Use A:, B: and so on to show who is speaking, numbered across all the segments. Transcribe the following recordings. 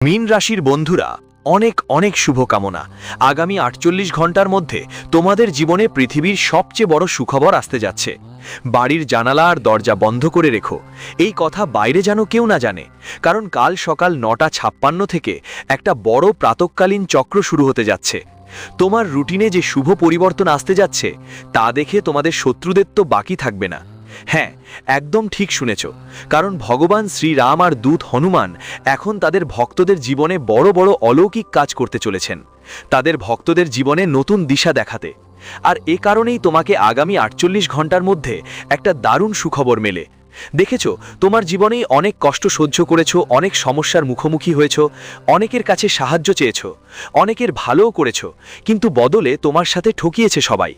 A: মীন রাশির বন্ধুরা অনেক অনেক শুভকামনা। আগামী ৪৮ ঘন্টার মধ্যে তোমাদের জীবনে পৃথিবীর সবচেয়ে বড় সুখবর আসতে যাচ্ছে। বাড়ির জানালা আর দরজা বন্ধ করে রেখো, এই কথা বাইরে যেন কেউ না জানে, কারণ কাল সকাল ৯:৫৬ থেকে একটা বড় প্রাতঃকালীন চক্র শুরু হতে যাচ্ছে। তোমার রুটিনে যে শুভ পরিবর্তন আসতে যাচ্ছে তা দেখে তোমাদের শত্রুদের তো বাকি থাকবে না। হ্যাঁ, একদম ঠিক শুনেছ, কারণ ভগবান শ্রীরাম আর দূত হনুমান এখন তাদের ভক্তদের জীবনে বড় বড় অলৌকিক কাজ করতে চলেছেন, তাদের ভক্তদের জীবনে নতুন দিশা দেখাতে। আর এ কারণেই তোমাকে আগামী ৪৮ ঘন্টার মধ্যে একটা দারুণ সুখবর মেলে। দেখেছো, তোমার জীবনেই অনেক কষ্ট সহ্য করেছো, অনেক সমস্যার মুখোমুখি হয়েছো, অনেকের কাছে সাহায্য চেয়েছো, অনেকের ভালোও করেছো, কিন্তু বদলে তোমার সাথে ঠকিয়েছে সবাই।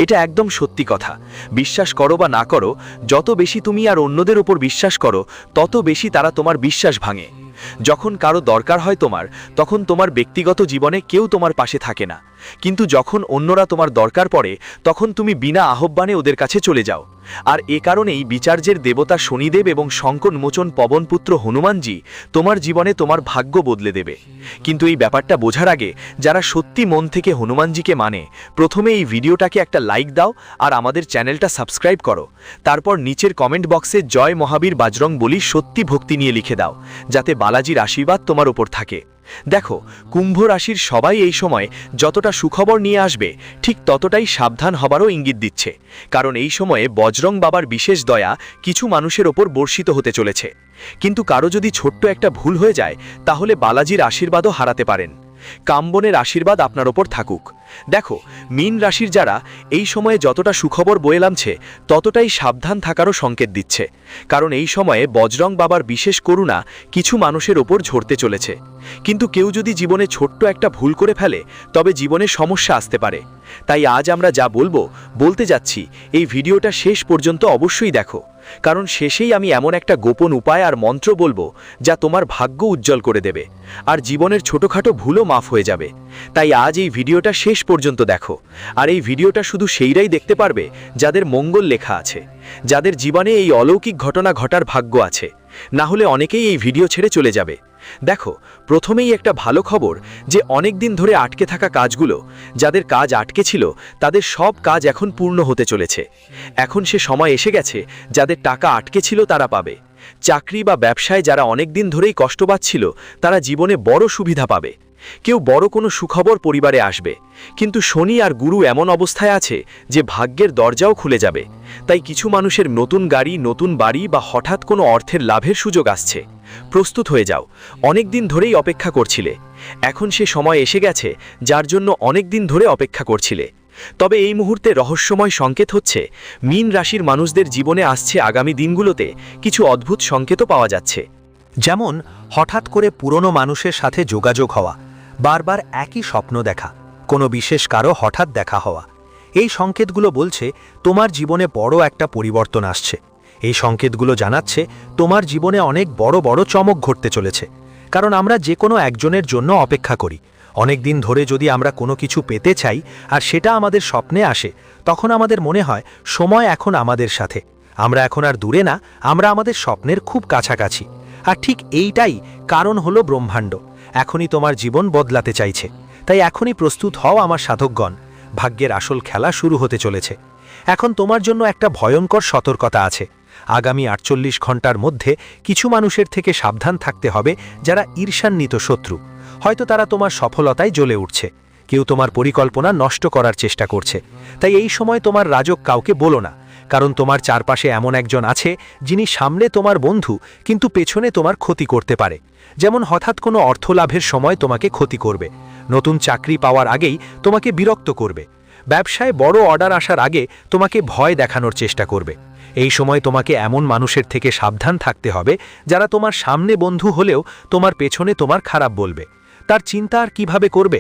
A: এটা একদম সত্যি কথা। বিশ্বাস করো বা না করো, যত বেশি তুমি আর অন্যদের উপর বিশ্বাস করো তত বেশি তারা তোমার বিশ্বাস ভাঙে। যখন কারো দরকার হয় তোমার, তখন তোমার ব্যক্তিগত জীবনে কেউ তোমার পাশে থাকে না, কিন্তু যখন অন্যরা তোমার দরকার পড়ে তখন তুমি বিনা আহ্বানে ওদের কাছে চলে যাও। আর এ কারণেই বিচার্যের দেবতা শনিদেব এবং সংকটমোচন পবনপুত্র হনুমানজি তোমার জীবনে তোমার ভাগ্য বদলে দেবে। কিন্তু এই ব্যাপারটা বোঝার আগে যারা সত্যি মন থেকে হনুমানজিকে মানে, প্রথমে এই ভিডিওটাকে একটা লাইক দাও আর আমাদের চ্যানেলটা সাবস্ক্রাইব করো। তারপর নিচের কমেন্ট বক্সে জয় মহাবীর বাজরং বলি সত্যি ভক্তি নিয়ে লিখে দাও, যাতে বালাজির আশীর্বাদ তোমার ওপর থাকে। দেখো, কুম্ভ রাশির সবাই এই সময় যতটা সুখবর নিয়ে আসবে ঠিক ততটাই সাবধান হবারও ইঙ্গিত দিচ্ছে, কারণ এই সময়ে বজরং বাবার বিশেষ দয়া কিছু মানুষের ওপর বর্ষিত হতে চলেছে। কিন্তু কারো যদি ছোট্ট একটা ভুল হয়ে যায় তাহলে বালাজির আশীর্বাদও হারাতে পারেন। কামবনের আশীর্বাদ আপনার ওপর থাকুক। দেখো, মীন রাশির যারা এই সময়ে যতটা সুখবর বয়ে নামছে ততটাই সাবধান থাকারও সংকেত দিচ্ছে, কারণ এই সময়ে বজরং বাবার বিশেষ করুণা কিছু মানুষের ওপর ঝরতে চলেছে। কিন্তু কেউ যদি জীবনে ছোট্ট একটা ভুল করে ফেলে তবে জীবনে সমস্যা আসতে পারে। তাই আজ আমরা যা বলতে যাচ্ছি, এই ভিডিওটা শেষ পর্যন্ত অবশ্যই দেখো, কারণ শেষেই আমি এমন একটা গোপন উপায় আর মন্ত্র বলবো যা তোমার ভাগ্য উজ্জ্বল করে দেবে আর জীবনের ছোটখাটো ভুলও মাফ হয়ে যাবে। তাই আজ এই ভিডিওটা শেষ পর্যন্ত দেখো। আর এই ভিডিওটা শুধু সেইরাই দেখতে পারবে যাদের মঙ্গল লেখা আছে, যাদের জীবনে এই অলৌকিক ঘটনা ঘটার ভাগ্য আছে, না হলে অনেকেই এই ভিডিও ছেড়ে চলে যাবে। দেখো, প্রথমেই একটা ভালো খবর যে অনেক দিন ধরে আটকে থাকা কাজগুলো, যাদের কাজ আটকে ছিল তাদের সব কাজ এখন পূর্ণ হতে চলেছে। এখন সে সময় এসে গেছে যাদের টাকা আটকে ছিল তারা পাবে। চাকরি বা ব্যবসায় যারা অনেক দিন ধরেই কষ্ট পাচ্ছিল তারা জীবনে বড় সুবিধা পাবে। কেউ বড় কোনো সুখবর পরিবারে আসবে। কিন্তু শনি আর গুরু এমন অবস্থায় আছে যে ভাগ্যের দরজাও খুলে যাবে। তাই কিছু মানুষের নতুন গাড়ি, নতুন বাড়ি বা হঠাৎ কোনো অর্থের লাভের সুযোগ আসছে। প্রস্তুত হয়ে যাও, অনেক দিন ধরেই অপেক্ষা করছিলে, এখন সে সময় এসে গেছে যার জন্য অনেক দিন ধরে অপেক্ষা করছিলে। তবে এই মুহূর্তে রহস্যময় সংকেত হচ্ছে, মীন রাশির মানুষদের জীবনে আসছে আগামী দিনগুলোতে কিছু অদ্ভুত সংকেতও পাওয়া যাচ্ছে।
B: যেমন হঠাৎ করে পুরনো মানুষের সাথে যোগাযোগ হওয়া, বারবার একই স্বপ্ন দেখা, কোনো বিশেষ কারো হঠাৎ দেখা হওয়া। এই সংকেতগুলো বলছে তোমার জীবনে বড় একটা পরিবর্তন আসছে। এই সংকেতগুলো জানাচ্ছে তোমার জীবনে অনেক বড় বড় চমক ঘটতে চলেছে, কারণ আমরা যে কোনো একজনের জন্য অপেক্ষা করি। অনেক দিন ধরে যদি আমরা কোনো কিছু পেতে চাই আর সেটা আমাদের স্বপ্নে আসে, তখন আমাদের মনে হয় সময় এখন আমাদের সাথে, আমরা এখন আর দূরে না, আমরা আমাদের স্বপ্নের খুব কাছাকাছি। আর ঠিক এইটাই কারণ হলো ব্রহ্মাণ্ড এখনই তোমার জীবন বদলাতে চাইছে। তাই এখনই প্রস্তুত হও আমার সাধকগণ, ভাগ্যের আসল খেলা শুরু হতে চলেছে। এখন তোমার জন্য একটা ভয়ঙ্কর সতর্কতা আছে। আগামী ৪৮ ঘন্টার মধ্যে কিছু মানুষের থেকে সাবধান থাকতে হবে যারা ঈর্ষান্বিত শত্রু। হয়তো তারা তোমার সফলতায় জ্বলে উঠছে, কেউ তোমার পরিকল্পনা নষ্ট করার চেষ্টা করছে। তাই এই সময় তোমার রাজক কাউকে বলো না, কারণ তোমার চারপাশে এমন একজন আছে যিনি সামনে তোমার বন্ধু কিন্তু পেছনে তোমার ক্ষতি করতে পারে। যেমন হঠাৎ কোনো অর্থ লাভের সময় তোমাকে ক্ষতি করবে, নতুন চাকরি পাওয়ার আগেই তোমাকে বিরক্ত করবে, ব্যবসায় বড় অর্ডার আসার আগে তোমাকে ভয় দেখানোর চেষ্টা করবে। এই সময় তোমাকে এমন মানুষের থেকে সাবধান থাকতে হবে যারা তোমার সামনে বন্ধু হলেও তোমার পেছনে তোমার খারাপ বলবে। তার চিন্তা আর কিভাবে করবে?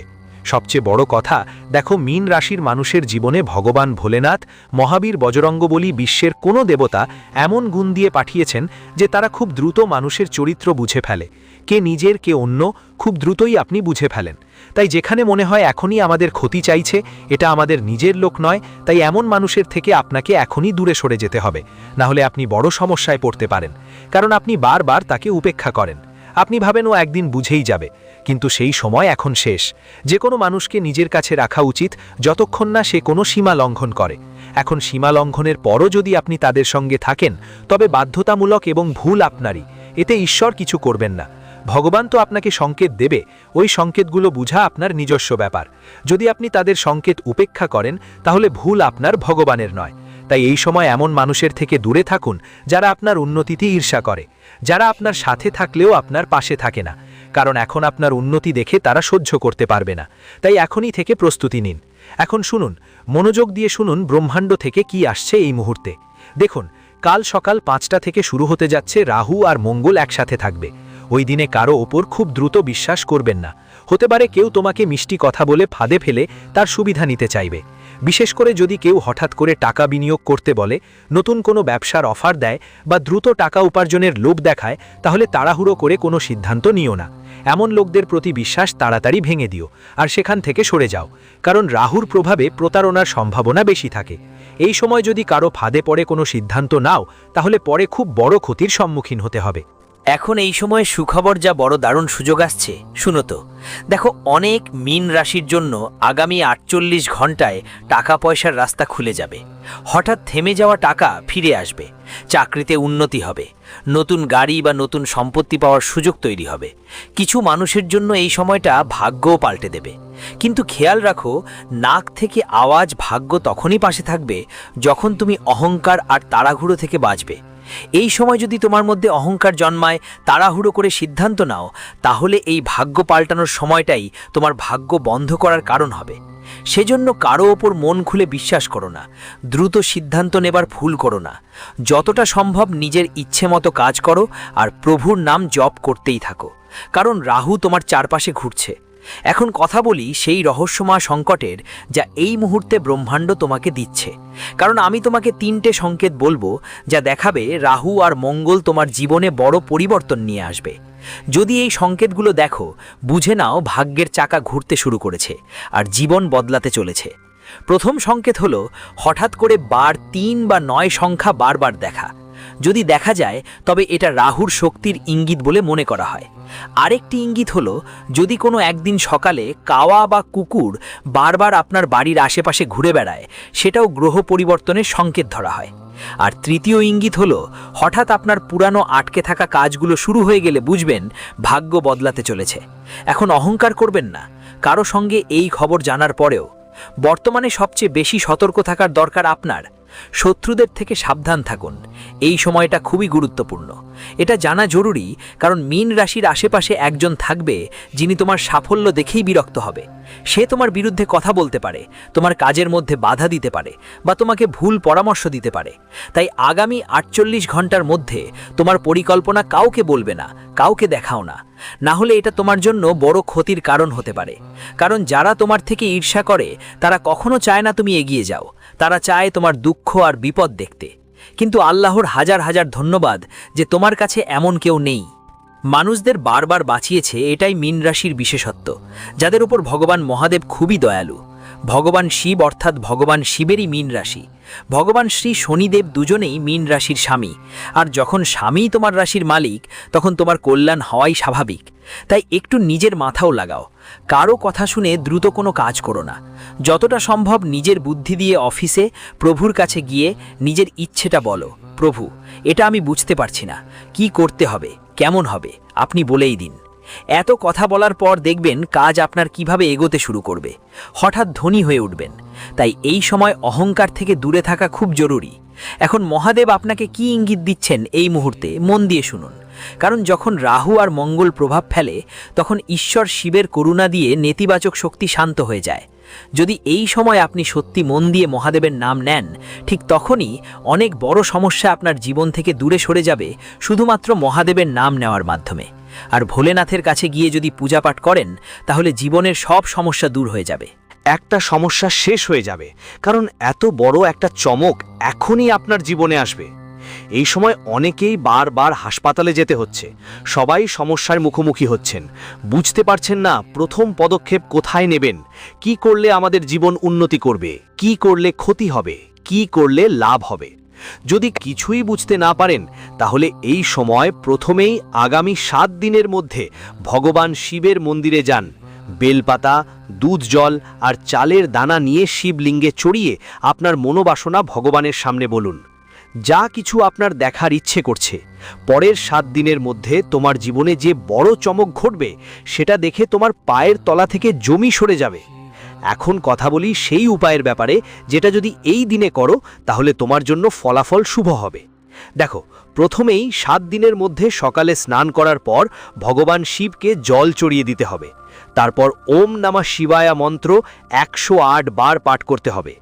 B: সবচেয়ে বড় কথা, দেখো, মীন রাশির মানুষের জীবনে ভগবান ভোলেনাথ, মহাবীর বজরঙ্গবলী বিশ্বের কোনো দেবতা এমন গুণ দিয়ে পাঠিয়েছেন যে তারা খুব দ্রুত মানুষের চরিত্র বুঝে ফেলে। কে নিজের, কে অন্য, খুব দ্রুতই আপনি বুঝে ফেলেন। তাই যেখানে মনে হয় এখনই আমাদের ক্ষতি চাইছে, এটা আমাদের নিজের লোক নয়, তাই এমন মানুষের থেকে আপনাকে এখনই দূরে সরে যেতে হবে, না হলে আপনি বড় সমস্যায় পড়তে পারেন, কারণ আপনি বারবার তাকে উপেক্ষা করেন। আপনি ভাবেন ও একদিন বুঝেই যাবে, কিন্তু সেই সময় এখন শেষ। যে কোনো মানুষকে নিজের কাছে রাখা উচিত যতক্ষণ না সে কোনো সীমা লঙ্ঘন করে। এখন সীমা লঙ্ঘনের পরও যদি আপনি তাদের সঙ্গে থাকেন, তবে বাধ্যতামূলক এবং ভুল আপনারই, এতে ঈশ্বর কিছু করবেন না। ভগবান তো আপনাকে সংকেত দেবে, ওই সংকেতগুলো বুঝা আপনার নিজস্ব ব্যাপার। যদি আপনি তাদের সংকেত উপেক্ষা করেন, তাহলে ভুল আপনার, ভগবানের নয়। তাই এই সময় এমন মানুষের থেকে দূরে থাকুন যারা আপনার উন্নতিতে ঈর্ষা করে, যারা আপনার সাথে থাকলেও আপনার পাশে থাকে না, কারণ এখন আপনার উন্নতি দেখে তারা সহ্য করতে পারবে না। তাই এখনই থেকে প্রস্তুতি নিন। এখন শুনুন, মনোযোগ দিয়ে শুনুন ব্রহ্মাণ্ড থেকে কি আসছে এই মুহূর্তে। দেখুন, কাল সকাল 5টা থেকে শুরু হতে যাচ্ছে রাহু আর মঙ্গল একসাথে থাকবে। ওই দিনে কারো ওপর খুব দ্রুত বিশ্বাস করবেন না। হতে পারে কেউ তোমাকে মিষ্টি কথা বলে ফাঁদে ফেলে তার সুবিধা নিতে চাইবে। বিশেষ করে যদি কেউ হঠাৎ করে টাকা বিনিয়োগ করতে বলে, নতুন কোনো ব্যবসার অফার দেয় বা দ্রুত টাকা উপার্জনের লোভ দেখায়, তাহলে তাড়াহুড়ো করে কোনো সিদ্ধান্ত নিও না। এমন লোকদের প্রতি বিশ্বাস তাড়াতাড়ি ভেঙে দিও আর সেখান থেকে সরে যাও, কারণ রাহুর প্রভাবে প্রতারণার সম্ভাবনা বেশি থাকে। এই সময় যদি কারো ফাঁদে পড়ে কোনো সিদ্ধান্ত নাও, তাহলে পরে খুব বড় ক্ষতির সম্মুখীন হতে হবে।
C: এখন এই সময়ে সুখবর, যা বড় দারুণ সুযোগ আসছে, শুনো তো। দেখো, অনেক মীন রাশির জন্য আগামী 48 ঘন্টায় টাকা পয়সার রাস্তা খুলে যাবে। হঠাৎ থেমে যাওয়া টাকা ফিরে আসবে, চাকরিতে উন্নতি হবে, নতুন গাড়ি বা নতুন সম্পত্তি পাওয়ার সুযোগ তৈরি হবে। কিছু মানুষের জন্য এই সময়টা ভাগ্যও পাল্টে দেবে। কিন্তু খেয়াল রাখো, নাক থেকে আওয়াজ ভাগ্য তখনই পাশে থাকবে যখন তুমি অহংকার আর তাড়াহুড়ো থেকে বাঁচবে। এই সময় যদি তোমার মধ্যে অহংকার জন্মায়, তাড়াহুড়ো করে সিদ্ধান্ত নাও, তাহলে এই ভাগ্য পাল্টানোর সময়টাই তোমার ভাগ্য বন্ধ করার কারণ হবে। সেজন্য কারো ওপর মন খুলে বিশ্বাস করো না, দ্রুত সিদ্ধান্ত নেবার ভুল করো না। যতটা সম্ভব নিজের ইচ্ছে মতো কাজ করো আর প্রভুর নাম জপ করতেই থাকো, কারণ রাহু তোমার চারপাশে ঘুরছে। এখন কথা বলি সেই রহস্যময় সংকটের, যা এই মুহূর্তে ব্রহ্মাণ্ড তোমাকে দিচ্ছে। কারণ আমি তোমাকে 3টে সংকেত বলবো, যা দেখাবে রাহু আর মঙ্গল তোমার জীবনে বড় পরিবর্তন নিয়ে আসবে। যদি এই সংকেতগুলো দেখো, বুঝে নাও ভাগ্যের চাকা ঘুরতে শুরু করেছে আর জীবন বদলাতে চলেছে। প্রথম সংকেত হলো হঠাৎ করে 3 বা 9 সংখ্যা বারবার দেখা। যদি দেখা যায়, তবে এটা রাহুর শক্তির ইঙ্গিত বলে মনে করা হয়। আরেকটি ইঙ্গিত হলো যদি কোনো একদিন সকালে কাওয়া বা কুকুর বারবার আপনার বাড়ির আশেপাশে ঘুরে বেড়ায়, সেটাও গ্রহ পরিবর্তনের সংকেত ধরা হয়। আর তৃতীয় ইঙ্গিত হলো হঠাৎ আপনার পুরানো আটকে থাকা কাজগুলো শুরু হয়ে গেলে বুঝবেন ভাগ্য বদলাতে চলেছে। এখন অহংকার করবেন না কারো সঙ্গে এই খবর জানার পরেও। বর্তমানে সবচেয়ে বেশি সতর্ক থাকার দরকার আপনার। শত্রুদের থেকে সাবধান থাকুন, এই সময়টা খুবই গুরুত্বপূর্ণ। এটা জানা জরুরি, কারণ মীন রাশির আশেপাশে একজন থাকবে যিনি তোমার সাফল্য দেখেই বিরক্ত হবে। সে তোমার বিরুদ্ধে কথা বলতে পারে, তোমার কাজের মধ্যে বাধা দিতে পারে বা তোমাকে ভুল পরামর্শ দিতে পারে। তাই আগামী 48 ঘন্টার মধ্যে তোমার পরিকল্পনা কাউকে বলবে না, কাউকে দেখাও না, না হলে এটা তোমার জন্য বড় ক্ষতির কারণ হতে পারে। কারণ যারা তোমার থেকে ঈর্ষা করে, তারা কখনো চায় না তুমি এগিয়ে যাও। তারা চায় তোমার দুঃখ আর বিপদ দেখতে। কিন্তু আল্লাহর হাজার হাজার ধন্যবাদ যে তোমার কাছে এমন কেউ নেই। মানুষদের বারবার বাঁচিয়েছে, এটাই মীন রাশির বিশেষত্ব, যাদের উপর ভগবান মহাদেব খুবই দয়ালু। ভগবান শিব অর্থাৎ ভগবান শিবেরই মীন রাশি। ভগবান শ্রী শনিদেব দুজনেই মীন রাশির স্বামী। আর যখন স্বামী তোমার রাশির মালিক, তখন তোমার কল্যাণ হওয়াই স্বাভাবিক। তাই একটু নিজের মাথাও লাগাও, কারো কথা শুনে দ্রুত কোনো কাজ করো না। যতটা সম্ভব নিজের বুদ্ধি দিয়ে অফিসে প্রভুর কাছে গিয়ে নিজের ইচ্ছেটা বলো, প্রভু এটা আমি বুঝতে পারছি না, কি করতে হবে, কেমন হবে, আপনি বলেই দিন। এত কথা বলার পর দেখবেন কাজ আপনার কিভাবে এগোতে শুরু করবে, হঠাৎ ধনী হয়ে উঠবেন। তাই এই সময় অহংকার থেকে দূরে থাকা খুব জরুরি। এখন মহাদেব আপনাকে কি ইঙ্গিত দিচ্ছেন এই মুহূর্তে, মন দিয়ে শুনুন। কারণ যখন রাহু আর মঙ্গল প্রভাব ফেলে, তখন ঈশ্বর শিবের করুণা দিয়ে নেতিবাচক শক্তি শান্ত হয়ে যায়। যদি এই সময় আপনি সত্যি মন দিয়ে মহাদেবের নাম নেন, ঠিক তখনই অনেক বড় সমস্যা আপনার জীবন থেকে দূরে সরে যাবে, শুধুমাত্র মহাদেবের নাম নেওয়ার মাধ্যমে। আর ভোলেনাথের কাছে গিয়ে যদি পূজাপাঠ করেন, তাহলে জীবনের সব সমস্যা দূর হয়ে যাবে।
A: একটা সমস্যা শেষ হয়ে যাবে, কারণ এত বড় একটা চমক এখনই আপনার জীবনে আসবে। এই সময় অনেকেই বারবার হাসপাতালে যেতে হচ্ছে, সবাই সমস্যার মুখোমুখি হচ্ছেন, বুঝতে পারছেন না প্রথম পদক্ষেপ কোথায় নেবেন, কি করলে আমাদের জীবন উন্নতি করবে, কি করলে ক্ষতি হবে, কি করলে লাভ হবে। যদি কিছুই বুঝতে না পারেন তাহলে এই সময় প্রথমেই আগামী 7 দিনের মধ্যে ভগবান শিবের মন্দিরে যান। বেলপাতা, দুধ জল আর চালের দানা নিয়ে শিবলিঙ্গে চড়িয়ে আপনার মনোবাসনা ভগবানের সামনে বলুন। যা কিছু আপনার দেখার ইচ্ছে করছে, পরের 7 দিনের মধ্যে তোমার জীবনে যে বড় চমক ঘটবে সেটা দেখে তোমার পায়ের তলা থেকে জমি সরে যাবে। এখন কথা বলি সেই উপায়ের ব্যাপারে, যেটা যদি এই দিনে করো তাহলে তোমার জন্য ফলাফল শুভ হবে। দেখো, প্রথমেই 7 দিনের মধ্যে সকালে স্নান করার পর ভগবান শিবকে জল চড়িয়ে দিতে হবে। তারপর ওম নমঃ শিবায়া মন্ত্র 108 বার পাঠ করতে হবে।